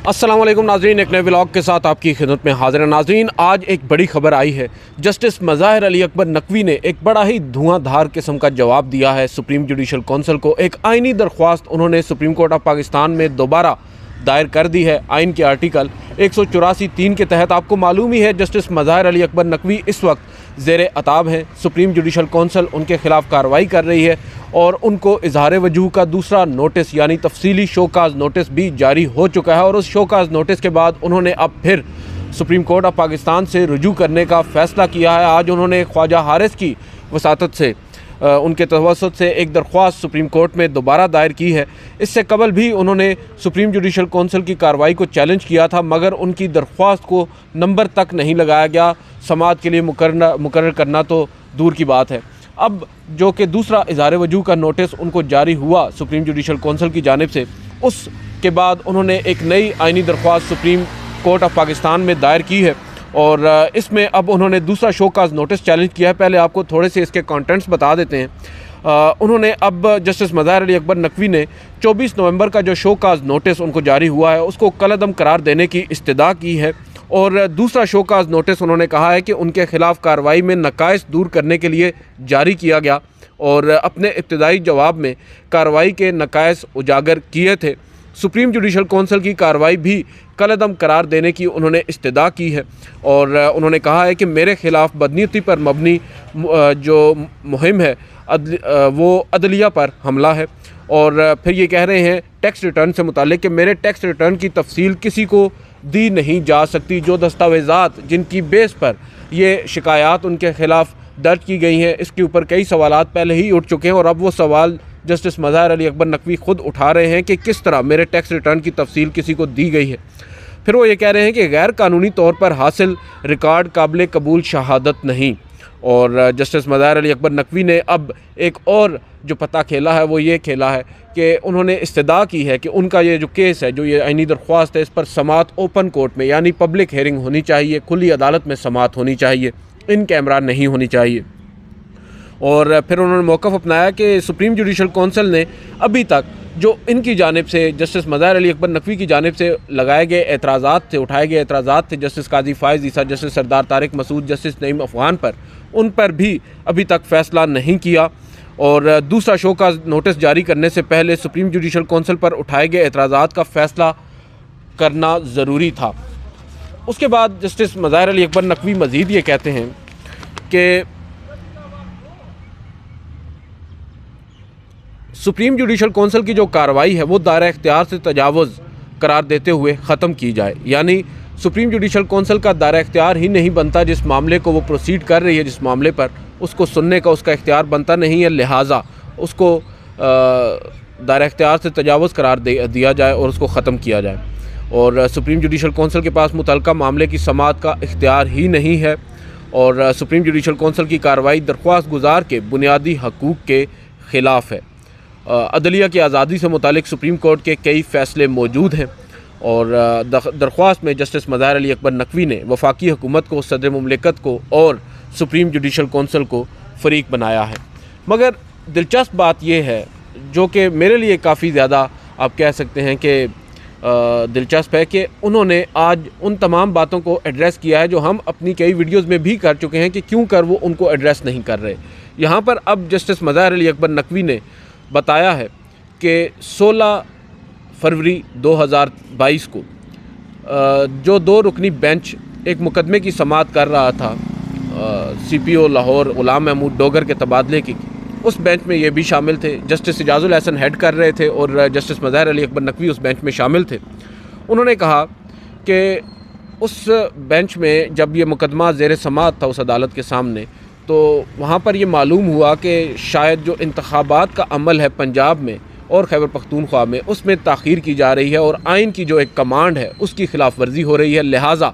السلام علیکم ناظرین، ایک نئے ولاگ کے ساتھ آپ کی خدمت میں حاضر ہیں۔ ناظرین، آج ایک بڑی خبر آئی ہے۔ جسٹس مظاہر علی اکبر نقوی نے ایک بڑا ہی دھواں دھار قسم کا جواب دیا ہے سپریم جوڈیشل کونسل کو۔ ایک آئینی درخواست انہوں نے سپریم کورٹ آف پاکستان میں دوبارہ دائر کر دی ہے۔ آئین کے آرٹیکل 184(3) کے تحت آپ کو معلوم ہی ہے جسٹس مظاہر علی اکبر نقوی اس وقت زیر عتاب ہیں۔ سپریم جوڈیشل کونسل ان کے خلاف کارروائی کر رہی ہے اور ان کو اظہار وجوہ کا دوسرا نوٹس یعنی تفصیلی شوکاز نوٹس بھی جاری ہو چکا ہے، اور اس شوکاز نوٹس کے بعد انہوں نے اب پھر سپریم کورٹ آف پاکستان سے رجوع کرنے کا فیصلہ کیا ہے۔ آج انہوں نے خواجہ حارث کی وساطت سے ان کے توسط سے ایک درخواست سپریم کورٹ میں دوبارہ دائر کی ہے۔ اس سے قبل بھی انہوں نے سپریم جوڈیشل کونسل کی کارروائی کو چیلنج کیا تھا، مگر ان کی درخواست کو نمبر تک نہیں لگایا گیا۔ سماعت کے لیے مقرر کرنا تو دور کی بات ہے۔ اب جو کہ دوسرا اظہار وجوہ کا نوٹس ان کو جاری ہوا سپریم جوڈیشل کونسل کی جانب سے، اس کے بعد انہوں نے ایک نئی آئینی درخواست سپریم کورٹ آف پاکستان میں دائر کی ہے، اور اس میں اب انہوں نے دوسرا شوکاز نوٹس چیلنج کیا ہے۔ پہلے آپ کو تھوڑے سے اس کے کانٹینٹس بتا دیتے ہیں۔ انہوں نے اب جسٹس مظاہر علی اکبر نقوی نے 24 نومبر کا جو شوکاز نوٹس ان کو جاری ہوا ہے اس کو کالعدم قرار دینے کی استدعا کی ہے، اور دوسرا شوکاز نوٹس انہوں نے کہا ہے کہ ان کے خلاف کارروائی میں نقائص دور کرنے کے لیے جاری کیا گیا، اور اپنے ابتدائی جواب میں کارروائی کے نقائص اجاگر کیے تھے۔ سپریم جوڈیشل کونسل کی کارروائی بھی کالعدم قرار دینے کی انہوں نے استدعا کی ہے، اور انہوں نے کہا ہے کہ میرے خلاف بدنیتی پر مبنی جو مہم ہے وہ عدلیہ پر حملہ ہے، اور پھر یہ کہہ رہے ہیں ٹیکس ریٹرن سے متعلق کہ میرے ٹیکس ریٹرن کی تفصیل کسی کو دی نہیں جا سکتی۔ جو دستاویزات جن کی بیس پر یہ شکایات ان کے خلاف درج کی گئی ہیں، اس کے اوپر کئی سوالات پہلے ہی اٹھ چکے ہیں، اور اب وہ سوال جسٹس مظاہر علی اکبر نقوی خود اٹھا رہے ہیں کہ کس طرح میرے ٹیکس ریٹرن کی تفصیل کسی کو دی گئی ہے۔ پھر وہ یہ کہہ رہے ہیں کہ غیر قانونی طور پر حاصل ریکارڈ قابل قبول شہادت نہیں، اور جسٹس مظاہر علی اکبر نقوی نے اب ایک اور جو پتہ کھیلا ہے وہ یہ کھیلا ہے کہ انہوں نے استدعا کی ہے کہ ان کا یہ جو کیس ہے، جو یہ آئینی درخواست ہے، اس پر سماعت اوپن کورٹ میں یعنی پبلک ہیئرنگ ہونی چاہیے، کھلی عدالت میں سماعت ہونی چاہیے، ان کیمرہ نہیں ہونی چاہیے۔ اور پھر انہوں نے موقف اپنایا کہ سپریم جوڈیشل کونسل نے ابھی تک جو ان کی جانب سے جسٹس مظاہر علی اکبر نقوی کی جانب سے لگائے گئے اعتراضات تھے، اٹھائے گئے اعتراضات تھے جسٹس قاضی فائز عیسیٰ، جسٹس سردار طارق مسعود، جسٹس نعیم افغان پر، ان پر بھی ابھی تک فیصلہ نہیں کیا، اور دوسرا شوکاز نوٹس جاری کرنے سے پہلے سپریم جوڈیشل کونسل پر اٹھائے گئے اعتراضات کا فیصلہ کرنا ضروری تھا۔ اس کے بعد جسٹس مظاہر علی اکبر نقوی مزید یہ کہتے ہیں کہ سپریم جوڈیشل کونسل کی جو کارروائی ہے وہ دائرہ اختیار سے تجاوز قرار دیتے ہوئے ختم کی جائے، یعنی سپریم جوڈیشل کونسل کا دائرہ اختیار ہی نہیں بنتا، جس معاملے کو وہ پروسیڈ کر رہی ہے، جس معاملے پر اس کو سننے کا اس کا اختیار بنتا نہیں ہے، لہٰذا اس کو دائرہ اختیار سے تجاوز قرار دیا جائے اور اس کو ختم کیا جائے، اور سپریم جوڈیشل کونسل کے پاس متعلقہ معاملے کی سماعت کا اختیار ہی نہیں ہے، اور سپریم جوڈیشل کونسل کی کارروائی درخواست گزار کے بنیادی حقوق کے خلاف ہے۔ عدلیہ کی آزادی سے متعلق سپریم کورٹ کے کئی فیصلے موجود ہیں، اور درخواست میں جسٹس مظاہر علی اکبر نقوی نے وفاقی حکومت کو، صدر مملکت کو اور سپریم جوڈیشل کونسل کو فریق بنایا ہے۔ مگر دلچسپ بات یہ ہے، جو کہ میرے لیے کافی زیادہ آپ کہہ سکتے ہیں کہ دلچسپ ہے، کہ انہوں نے آج ان تمام باتوں کو ایڈریس کیا ہے جو ہم اپنی کئی ویڈیوز میں بھی کر چکے ہیں کہ کیوں کر وہ ان کو ایڈریس نہیں کر رہے۔ یہاں پر اب جسٹس مظاہر علی اکبر نقوی نے بتایا ہے کہ 16 فروری 2022 کو جو 2 رکنی بینچ ایک مقدمے کی سماعت کر رہا تھا سی پی او لاہور غلام محمود ڈوگر کے تبادلے کی، اس بینچ میں یہ بھی شامل تھے۔ جسٹس اعجاز الحسن ہیڈ کر رہے تھے اور جسٹس مظاہر علی اکبر نقوی اس بینچ میں شامل تھے۔ انہوں نے کہا کہ اس بینچ میں جب یہ مقدمہ زیر سماعت تھا اس عدالت کے سامنے، تو وہاں پر یہ معلوم ہوا کہ شاید جو انتخابات کا عمل ہے پنجاب میں اور خیبر پختونخوا میں، اس میں تاخیر کی جا رہی ہے، اور آئین کی جو ایک کمانڈ ہے اس کی خلاف ورزی ہو رہی ہے، لہٰذا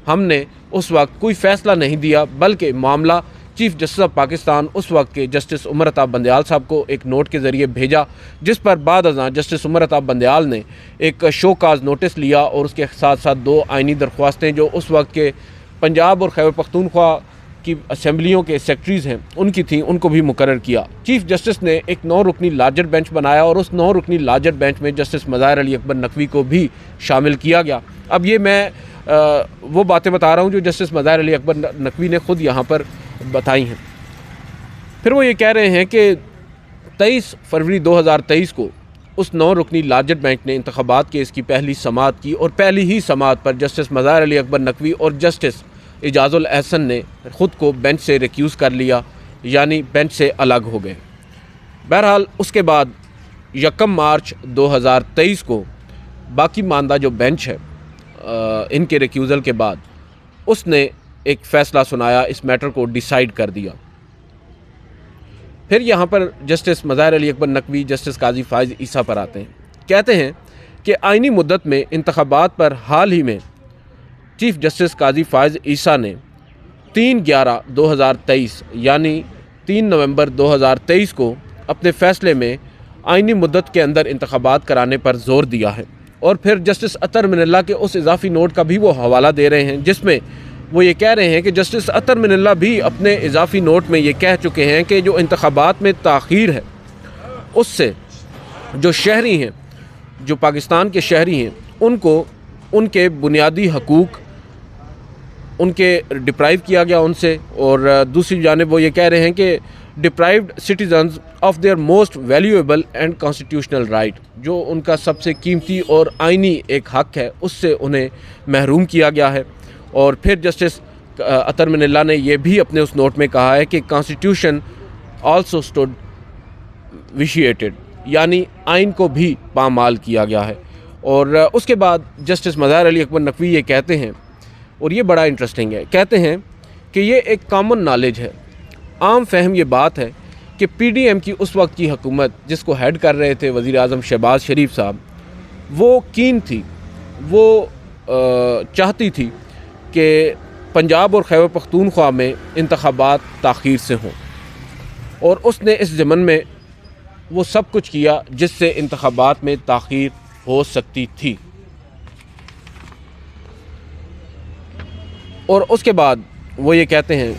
ہم نے اس وقت کوئی فیصلہ نہیں دیا، بلکہ معاملہ چیف جسٹس آف پاکستان اس وقت کے جسٹس عمر عطا بندیال صاحب کو ایک نوٹ کے ذریعے بھیجا، جس پر بعد ازاں جسٹس عمر عطا بندیال نے ایک شوکاز نوٹس لیا، اور اس کے ساتھ ساتھ 2 آئینی درخواستیں جو اس وقت کے پنجاب اور خیبر پختونخوا کی اسمبلیوں کے سیکٹریز ہیں ان کی تھیں، ان کو بھی مقرر کیا۔ چیف جسٹس نے ایک 9 رکنی لارجر بینچ بنایا اور اس 9 رکنی لارجر بینچ میں جسٹس مظاہر علی اکبر نقوی کو بھی شامل کیا گیا۔ اب یہ میں وہ باتیں بتا رہا ہوں جو جسٹس مظاہر علی اکبر نقوی نے خود یہاں پر بتائی ہیں۔ پھر وہ یہ کہہ رہے ہیں کہ 23 فروری 2023 کو اس 9 رکنی لارجر بینچ نے انتخابات کیس کی پہلی سماعت کی اور پہلی ہی سماعت پر جسٹس مظاہر علی اکبر نقوی اور جسٹس اعجاز الاحسن نے خود کو بینچ سے ریکیوز کر لیا، یعنی بینچ سے الگ ہو گئے۔ بہرحال اس کے بعد 1 مارچ 2023 کو باقی ماندہ جو بینچ ہے ان کے ریکیوزل کے بعد اس نے ایک فیصلہ سنایا، اس میٹر کو ڈیسائیڈ کر دیا۔ پھر یہاں پر جسٹس مظاہر علی اکبر نقوی جسٹس قاضی فائز عیسیٰ پر آتے ہیں، کہتے ہیں کہ آئینی مدت میں انتخابات پر حال ہی میں چیف جسٹس قاضی فائز عیسیٰ نے 3/11/2023 یعنی 3 نومبر 2023 کو اپنے فیصلے میں آئینی مدت کے اندر انتخابات کرانے پر زور دیا ہے، اور پھر جسٹس اطہر من اللہ کے اس اضافی نوٹ کا بھی وہ حوالہ دے رہے ہیں جس میں وہ یہ کہہ رہے ہیں کہ جسٹس اطہر من اللہ بھی اپنے اضافی نوٹ میں یہ کہہ چکے ہیں کہ جو انتخابات میں تاخیر ہے اس سے جو شہری ہیں، جو پاکستان کے شہری ہیں، ان کو ان کے بنیادی حقوق ان کے ڈپرائیو کیا گیا ان سے، اور دوسری جانب وہ یہ کہہ رہے ہیں کہ deprived citizens of their most valuable and constitutional right, جو ان کا سب سے قیمتی اور آئینی ایک حق ہے اس سے انہیں محروم کیا گیا ہے۔ اور پھر جسٹس اطہر من اللہ نے یہ بھی اپنے اس نوٹ میں کہا ہے کہ کانسٹیٹیوشن آلسو سٹوڈ ویشیٹڈ، یعنی آئین کو بھی پامال کیا گیا ہے۔ اور اس کے بعد جسٹس مظاہر علی اکبر نقوی یہ کہتے ہیں، اور یہ بڑا انٹرسٹنگ ہے، کہتے ہیں کہ یہ ایک کامن نالج ہے، عام فہم یہ بات ہے کہ پی ڈی ایم کی اس وقت کی حکومت جس کو ہیڈ کر رہے تھے وزیر اعظم شہباز شریف صاحب، وہ کین تھی، وہ چاہتی تھی کہ پنجاب اور خیبر پختونخوا میں انتخابات تاخیر سے ہوں، اور اس نے اس ضمن میں وہ سب کچھ کیا جس سے انتخابات میں تاخیر ہو سکتی تھی۔ اور اس کے بعد وہ یہ کہتے ہیں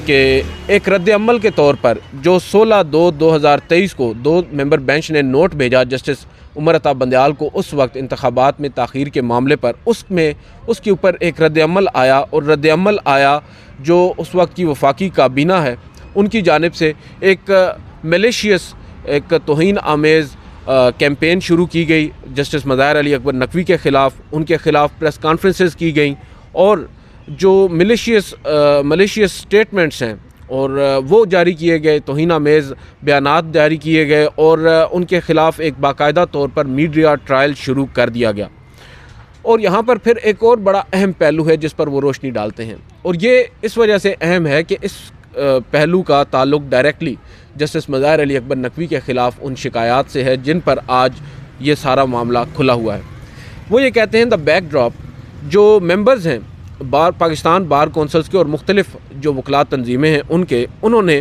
کہ ایک رد عمل کے طور پر جو 16/2/2023 کو 2 ممبر بینچ نے نوٹ بھیجا جسٹس عمر عطا بندیال کو اس وقت انتخابات میں تاخیر کے معاملے پر، اس کے اوپر ایک رد عمل آیا، اور رد عمل آیا جو اس وقت کی وفاقی کابینہ ہے ان کی جانب سے ایک میلیشیس، ایک توہین آمیز کیمپین شروع کی گئی جسٹس مظاہر علی اکبر نقوی کے خلاف، ان کے خلاف پریس کانفرنسز کی گئیں، اور جو ملیشیس سٹیٹمنٹس ہیں اور وہ جاری کیے گئے، توہین آمیز بیانات جاری کیے گئے، اور ان کے خلاف ایک باقاعدہ طور پر میڈیا ٹرائل شروع کر دیا گیا۔ اور یہاں پر پھر ایک اور بڑا اہم پہلو ہے جس پر وہ روشنی ڈالتے ہیں، اور یہ اس وجہ سے اہم ہے کہ اس پہلو کا تعلق ڈائریکٹلی جسٹس مظاہر علی اکبر نقوی کے خلاف ان شکایات سے ہے جن پر آج یہ سارا معاملہ کھلا ہوا ہے۔ وہ یہ کہتے ہیں دا بیک ڈراپ، جو ممبرز ہیں پاکستان بار کونسلز کے اور مختلف جو وکلاء تنظیمیں ہیں انہوں نے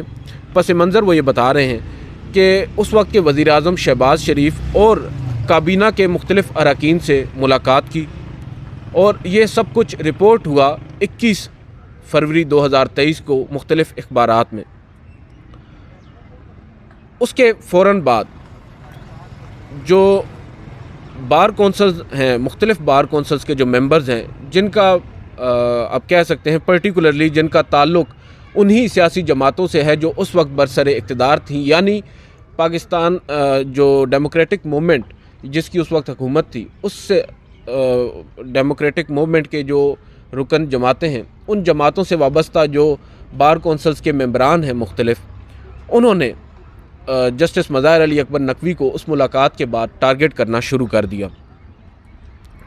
پس منظر وہ یہ بتا رہے ہیں کہ اس وقت کے وزیر اعظم شہباز شریف اور کابینہ کے مختلف اراکین سے ملاقات کی، اور یہ سب کچھ رپورٹ ہوا 21 فروری 2023 کو مختلف اخبارات میں۔ اس کے فوراً بعد جو بار کونسلز ہیں، مختلف بار کونسلز کے جو ممبرز ہیں، جن کا آپ کہہ سکتے ہیں پرٹیکولرلی جن کا تعلق انہی سیاسی جماعتوں سے ہے جو اس وقت برسر اقتدار تھیں، یعنی پاکستان جو ڈیموکریٹک موومنٹ جس کی اس وقت حکومت تھی، اس سے ڈیموکریٹک موومنٹ کے جو رکن جماعتیں ہیں، ان جماعتوں سے وابستہ جو بار کونسلز کے ممبران ہیں مختلف، انہوں نے جسٹس مظاہر علی اکبر نقوی کو اس ملاقات کے بعد ٹارگٹ کرنا شروع کر دیا،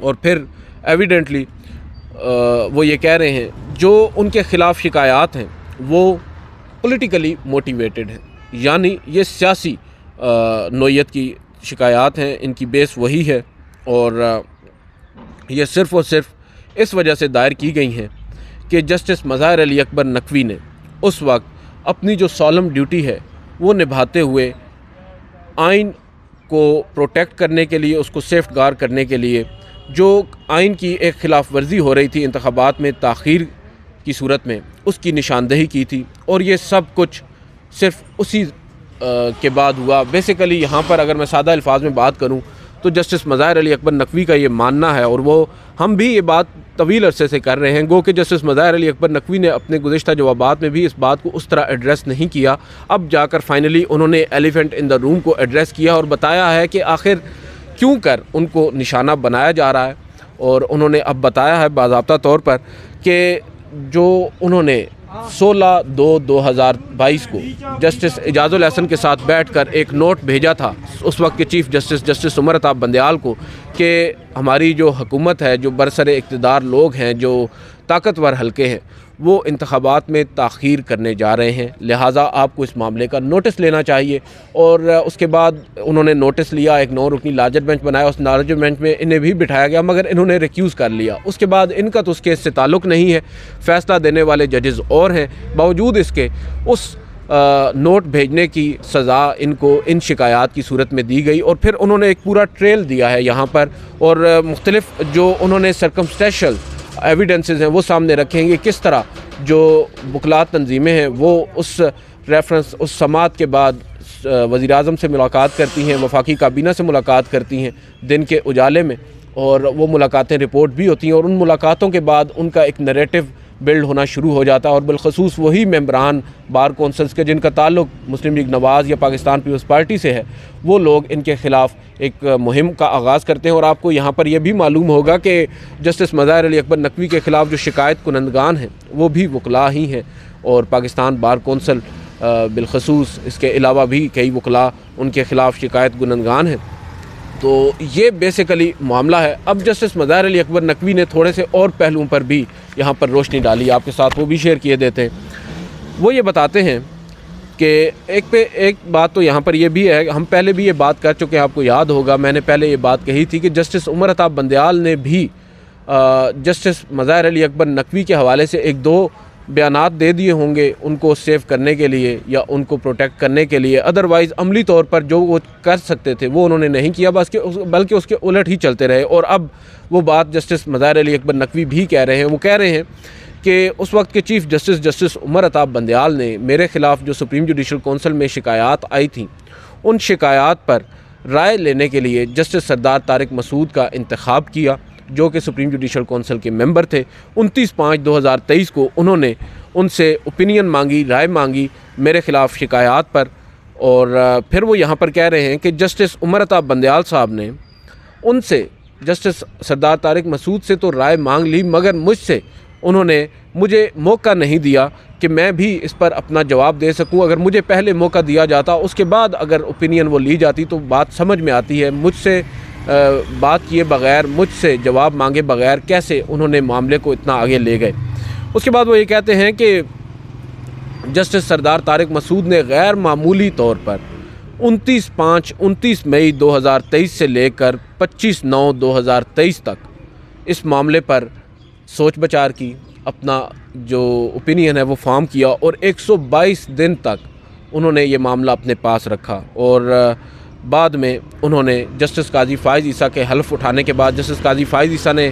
اور پھر ایویڈنٹلی وہ یہ کہہ رہے ہیں جو ان کے خلاف شکایات ہیں وہ پولیٹیکلی موٹیویٹڈ ہیں، یعنی یہ سیاسی نوعیت کی شکایات ہیں، ان کی بیس وہی ہے، اور یہ صرف اور صرف اس وجہ سے دائر کی گئی ہیں کہ جسٹس مظاہر علی اکبر نقوی نے اس وقت اپنی جو سالم ڈیوٹی ہے وہ نبھاتے ہوئے آئین کو پروٹیکٹ کرنے کے لیے، اس کو سیفٹ گارڈ کرنے کے لیے جو آئین کی ایک خلاف ورزی ہو رہی تھی انتخابات میں تاخیر کی صورت میں اس کی نشاندہی کی تھی، اور یہ سب کچھ صرف اسی کے بعد ہوا۔ بیسیکلی یہاں پر اگر میں سادہ الفاظ میں بات کروں تو جسٹس مظاہر علی اکبر نقوی کا یہ ماننا ہے، اور وہ ہم بھی یہ بات طویل عرصے سے کر رہے ہیں، گو کہ جسٹس مظاہر علی اکبر نقوی نے اپنے گزشتہ جوابات میں بھی اس بات کو اس طرح ایڈریس نہیں کیا۔ اب جا کر فائنلی انہوں نے ایلیفنٹ ان دا روم کو ایڈریس کیا اور بتایا ہے کہ آخر کیوں کر ان کو نشانہ بنایا جا رہا ہے، اور انہوں نے اب بتایا ہے باضابطہ طور پر کہ جو انہوں نے 16/2/2022 کو جسٹس اعجاز الاحسن کے ساتھ بیٹھ کر ایک نوٹ بھیجا تھا اس وقت کے چیف جسٹس عمر عطا بندیال کو کہ ہماری جو حکومت ہے، جو برسر اقتدار لوگ ہیں، جو طاقتور حلقے ہیں، وہ انتخابات میں تاخیر کرنے جا رہے ہیں، لہٰذا آپ کو اس معاملے کا نوٹس لینا چاہیے۔ اور اس کے بعد انہوں نے نوٹس لیا، ایک 9 رکنی لارجر بینچ بنایا، اس لارجر بینچ میں انہیں بھی بٹھایا گیا، مگر انہوں نے ریکیوز کر لیا۔ اس کے بعد ان کا تو اس کیس سے تعلق نہیں ہے، فیصلہ دینے والے ججز اور ہیں، باوجود اس کے اس نوٹ بھیجنے کی سزا ان کو ان شکایات کی صورت میں دی گئی، اور پھر انہوں نے ایک پورا ٹریل دیا ہے یہاں پر، اور مختلف جو انہوں نے سرکمسٹیشل ایویڈنسز ہیں وہ سامنے رکھیں گے، کس طرح جو وکلاء تنظیمیں ہیں وہ اس ریفرنس اس سماعت کے بعد وزیر اعظم سے ملاقات کرتی ہیں، وفاقی کابینہ سے ملاقات کرتی ہیں دن کے اجالے میں، اور وہ ملاقاتیں رپورٹ بھی ہوتی ہیں، اور ان ملاقاتوں کے بعد ان کا ایک نیریٹو بلڈ ہونا شروع ہو جاتا ہے، اور بالخصوص وہی ممبران بار کونسلز کے جن کا تعلق مسلم لیگ نواز یا پاکستان پیپلز پارٹی سے ہے، وہ لوگ ان کے خلاف ایک مہم کا آغاز کرتے ہیں۔ اور آپ کو یہاں پر یہ بھی معلوم ہوگا کہ جسٹس مظاہر علی اکبر نقوی کے خلاف جو شکایت کنندگان ہیں وہ بھی وکلاء ہی ہیں، اور پاکستان بار کونسل بالخصوص اس کے علاوہ بھی کئی وکلاء ان کے خلاف شکایت کنندگان ہیں۔ تو یہ بیسیکلی معاملہ ہے۔ اب جسٹس مظاہر علی اکبر نقوی نے تھوڑے سے اور پہلوؤں پر بھی یہاں پر روشنی ڈالی، آپ کے ساتھ وہ بھی شیئر کیے دیتے ہیں۔ وہ یہ بتاتے ہیں کہ ایک بات تو یہاں پر یہ بھی ہے، ہم پہلے بھی یہ بات کر چکے ہیں، آپ کو یاد ہوگا میں نے پہلے یہ بات کہی تھی کہ جسٹس عمر عطا بندیال نے بھی جسٹس مظاہر علی اکبر نقوی کے حوالے سے 1-2 بیانات دے دیے ہوں گے ان کو سیو کرنے کے لیے یا ان کو پروٹیکٹ کرنے کے لیے، ادروائز عملی طور پر جو وہ کر سکتے تھے وہ انہوں نے نہیں کیا، بلکہ اس کے الٹ ہی چلتے رہے۔ اور اب وہ بات جسٹس مظاہر علی اکبر نقوی بھی کہہ رہے ہیں، وہ کہہ رہے ہیں کہ اس وقت کے چیف جسٹس عمر عطا بندیال نے میرے خلاف جو سپریم جوڈیشل کونسل میں شکایات آئی تھیں، ان شکایات پر رائے لینے کے لیے جسٹس سردار طارق مسعود کا انتخاب کیا، جو کہ سپریم جوڈیشل کونسل کے ممبر تھے۔ 29/5/2023 کو انہوں نے ان سے اوپینین مانگی، رائے مانگی میرے خلاف شکایات پر، اور پھر وہ یہاں پر کہہ رہے ہیں کہ جسٹس عمر عطا بندیال صاحب نے ان سے، جسٹس سردار طارق مسعود سے تو رائے مانگ لی، مگر مجھ سے انہوں نے مجھے موقع نہیں دیا کہ میں بھی اس پر اپنا جواب دے سکوں۔ اگر مجھے پہلے موقع دیا جاتا، اس کے بعد اگر اوپینین وہ لی جاتی تو بات سمجھ میں آتی ہے۔ مجھ سے بات کیے بغیر، مجھ سے جواب مانگے بغیر کیسے انہوں نے معاملے کو اتنا آگے لے گئے۔ اس کے بعد وہ یہ کہتے ہیں کہ جسٹس سردار طارق مسعود نے غیر معمولی طور پر 29 مئی 2023 سے لے کر 25/9/2023 تک اس معاملے پر سوچ بچار کی، اپنا جو اوپینین ہے وہ فارم کیا، اور 122 دن تک انہوں نے یہ معاملہ اپنے پاس رکھا، اور بعد میں انہوں نے جسٹس قاضی فائز عیسیٰ کے حلف اٹھانے کے بعد، جسٹس قاضی فائز عیسیٰ نے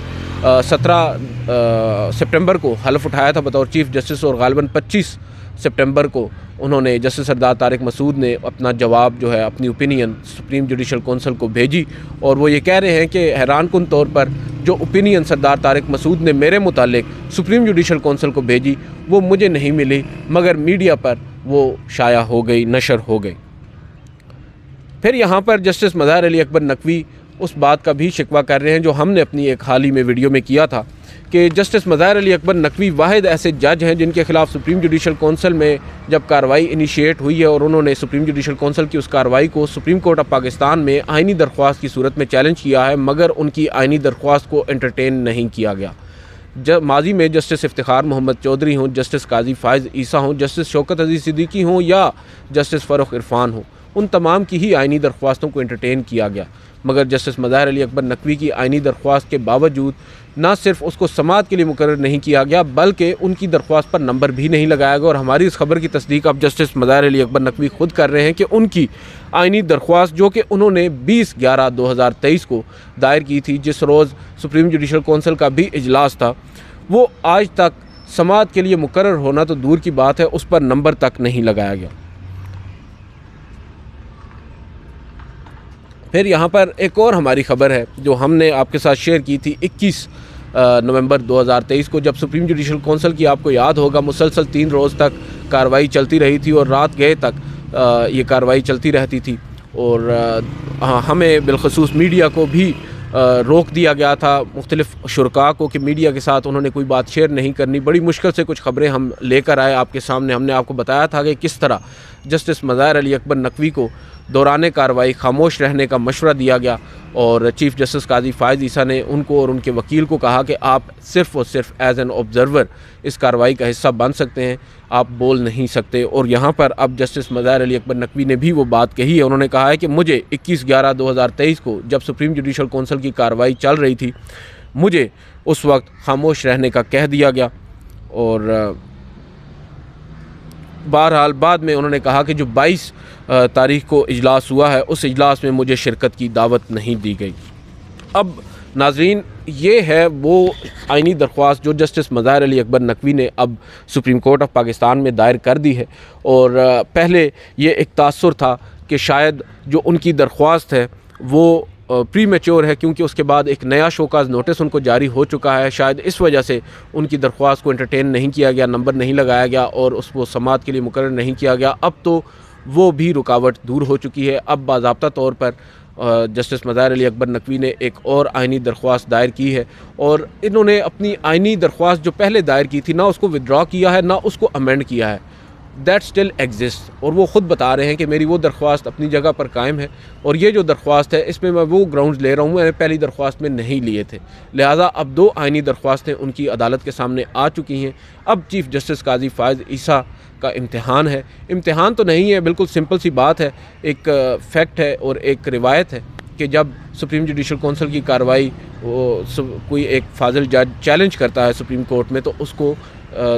17 سپٹمبر کو حلف اٹھایا تھا بطور چیف جسٹس، اور غالباً 25 سپٹمبر کو انہوں نے جسٹس سردار طارق مسعود نے اپنا جواب جو ہے، اپنی اوپینین سپریم جوڈیشل کونسل کو بھیجی، اور وہ یہ کہہ رہے ہیں کہ حیران کن طور پر جو اوپینین سردار طارق مسعود نے میرے متعلق سپریم جوڈیشل کونسل کو بھیجی وہ مجھے نہیں ملی، مگر میڈیا پر وہ شائع ہو گئی، نشر ہو گئی۔ پھر یہاں پر جسٹس مظاہر علی اکبر نقوی اس بات کا بھی شکوہ کر رہے ہیں جو ہم نے اپنی ایک حال ہی میں ویڈیو میں کیا تھا، کہ جسٹس مظاہر علی اکبر نقوی واحد ایسے جج ہیں جن کے خلاف سپریم جوڈیشل کونسل میں جب کارروائی انیشیٹ ہوئی ہے، اور انہوں نے سپریم جوڈیشل کونسل کی اس کارروائی کو سپریم کورٹ آف پاکستان میں آئینی درخواست کی صورت میں چیلنج کیا ہے، مگر ان کی آئینی درخواست کو انٹرٹین نہیں کیا گیا۔ ماضی میں جسٹس افتخار محمد چودھری ہوں، جسٹس قاضی فائز عیسیٰ ہوں، جسٹس شوکت عزیز صدیقی ہوں یا جسٹس فروخ عرفان ہوں، ان تمام کی ہی آئینی درخواستوں کو انٹرٹین کیا گیا، مگر جسٹس مظاہر علی اکبر نقوی کی آئینی درخواست کے باوجود نہ صرف اس کو سماعت کے لیے مقرر نہیں کیا گیا، بلکہ ان کی درخواست پر نمبر بھی نہیں لگایا گیا۔ اور ہماری اس خبر کی تصدیق اب جسٹس مظاہر علی اکبر نقوی خود کر رہے ہیں کہ ان کی آئینی درخواست جو کہ انہوں نے 20/11/2023 کو دائر کی تھی، جس روز سپریم جوڈیشل کونسل کا بھی اجلاس تھا، وہ آج تک سماعت کے لیے مقرر ہونا تو دور کی بات ہے، اس پر نمبر تک نہیں لگایا گیا۔ پھر یہاں پر ایک اور ہماری خبر ہے جو ہم نے آپ کے ساتھ شیئر کی تھی 21 نومبر 2023 کو، جب سپریم جوڈیشل کونسل کی آپ کو یاد ہوگا مسلسل 3 روز تک کارروائی چلتی رہی تھی اور رات گئے تک یہ کارروائی چلتی رہتی تھی، اور ہمیں بالخصوص میڈیا کو بھی روک دیا گیا تھا، مختلف شرکاء کو، کہ میڈیا کے ساتھ انہوں نے کوئی بات شیئر نہیں کرنی۔ بڑی مشکل سے کچھ خبریں ہم لے کر آئے آپ کے سامنے۔ ہم نے آپ کو بتایا تھا کہ کس طرح جسٹس مظاہر علی اکبر نقوی کو دوران کارروائی خاموش رہنے کا مشورہ دیا گیا، اور چیف جسٹس قاضی فائز عیسیٰ نے ان کو اور ان کے وکیل کو کہا کہ آپ صرف اور صرف ایز این آبزرور اس کارروائی کا حصہ بن سکتے ہیں، آپ بول نہیں سکتے۔ اور یہاں پر اب جسٹس مظاہر علی اکبر نقوی نے بھی وہ بات کہی ہے۔ انہوں نے کہا ہے کہ مجھے 21/11/2023 کو جب سپریم جوڈیشل کونسل کی کارروائی چل رہی تھی، مجھے اس وقت خاموش رہنے کا کہہ دیا گیا، اور بہرحال بعد میں انہوں نے کہا کہ جو 22 تاریخ کو اجلاس ہوا ہے اس اجلاس میں مجھے شرکت کی دعوت نہیں دی گئی۔ اب ناظرین، یہ ہے وہ آئینی درخواست جو جسٹس مظاہر علی اکبر نقوی نے اب سپریم کورٹ آف پاکستان میں دائر کر دی ہے، اور پہلے یہ ایک تاثر تھا کہ شاید جو ان کی درخواست ہے وہ پری میچور ہے، کیونکہ اس کے بعد ایک نیا شوکاز نوٹس ان کو جاری ہو چکا ہے۔ شاید اس وجہ سے ان کی درخواست کو انٹرٹین نہیں کیا گیا، نمبر نہیں لگایا گیا اور اس کو سماعت کے لیے مقرر نہیں کیا گیا۔ اب تو وہ بھی رکاوٹ دور ہو چکی ہے۔ اب باضابطہ طور پر جسٹس مظاہر علی اکبر نقوی نے ایک اور آئینی درخواست دائر کی ہے، اور انہوں نے اپنی آئینی درخواست جو پہلے دائر کی تھی نہ اس کو ودرا کیا ہے نہ اس کو امینڈ کیا ہے۔ دیٹ سٹل ایگزسٹ، اور وہ خود بتا رہے ہیں کہ میری وہ درخواست اپنی جگہ پر قائم ہے، اور یہ جو درخواست ہے اس میں میں وہ گراؤنڈز لے رہا ہوں میں نے پہلی درخواست میں نہیں لیے تھے۔ لہٰذا اب 2 آئینی درخواستیں ان کی عدالت کے سامنے آ چکی ہیں۔ اب چیف جسٹس قاضی فائز عیسیٰ کا امتحان ہے۔ امتحان تو نہیں ہے، بالکل سمپل سی بات ہے، ایک فیکٹ ہے اور ایک روایت ہے کہ جب سپریم جوڈیشل کونسل کی کارروائی کوئی ایک فاضل جج چیلنج کرتا ہے سپریم کورٹ میں، تو اس کو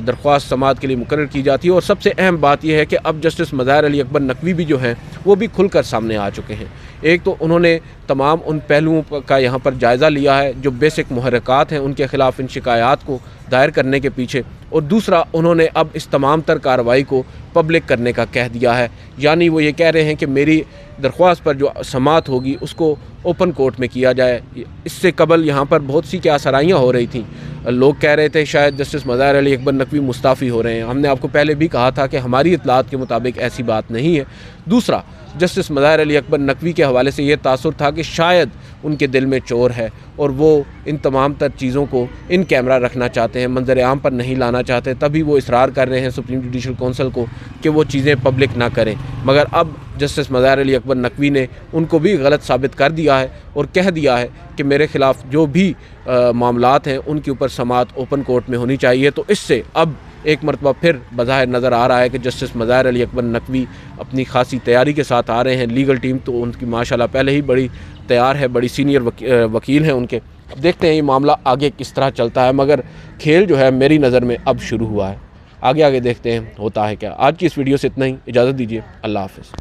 درخواست سماعت کے لیے مقرر کی جاتی ہے۔ اور سب سے اہم بات یہ ہے کہ اب جسٹس مظاہر علی اکبر نقوی بھی جو ہیں وہ بھی کھل کر سامنے آ چکے ہیں۔ ایک تو انہوں نے تمام ان پہلوؤں کا یہاں پر جائزہ لیا ہے جو بیسک محرکات ہیں ان کے خلاف ان شکایات کو دائر کرنے کے پیچھے، اور دوسرا انہوں نے اب اس تمام تر کارروائی کو پبلک کرنے کا کہہ دیا ہے۔ یعنی وہ یہ کہہ رہے ہیں کہ میری درخواست پر جو سماعت ہوگی اس کو اوپن کورٹ میں کیا جائے۔ اس سے قبل یہاں پر بہت سی کیا سرائیاں ہو رہی تھیں، لوگ کہہ رہے تھے شاید جسٹس مظاہر علی اکبر نقوی مستعفی ہو رہے ہیں۔ ہم نے آپ کو پہلے بھی کہا تھا کہ ہماری اطلاعات کے مطابق ایسی بات نہیں ہے۔ دوسرا، جسٹس مظاہر علی اکبر نقوی کے حوالے سے یہ تاثر تھا کہ شاید ان کے دل میں چور ہے اور وہ ان تمام تر چیزوں کو ان کیمرہ رکھنا چاہتے ہیں، منظر عام پر نہیں لانا چاہتے، تبھی وہ اصرار کر رہے ہیں سپریم جوڈیشل کونسل کو کہ وہ چیزیں پبلک نہ کریں۔ مگر اب جسٹس مظاہر علی اکبر نقوی نے ان کو بھی غلط ثابت کر دیا ہے اور کہہ دیا ہے کہ میرے خلاف جو بھی معاملات ہیں ان کے اوپر سماعت اوپن کورٹ میں ہونی چاہیے۔ تو اس سے اب ایک مرتبہ پھر بظاہر نظر آ رہا ہے کہ جسٹس مظاہر علی اکبر نقوی اپنی خاصی تیاری کے ساتھ آ رہے ہیں۔ لیگل ٹیم تو ان کی ماشاءاللہ پہلے ہی بڑی تیار ہے، بڑی سینئر وکیل ہیں ان کے۔ اب دیکھتے ہیں یہ معاملہ آگے کس طرح چلتا ہے، مگر کھیل جو ہے میری نظر میں اب شروع ہوا ہے۔ آگے دیکھتے ہیں ہوتا ہے کیا۔ آج کی اس ویڈیو سے اتنا ہی، اجازت دیجیے، اللہ حافظ۔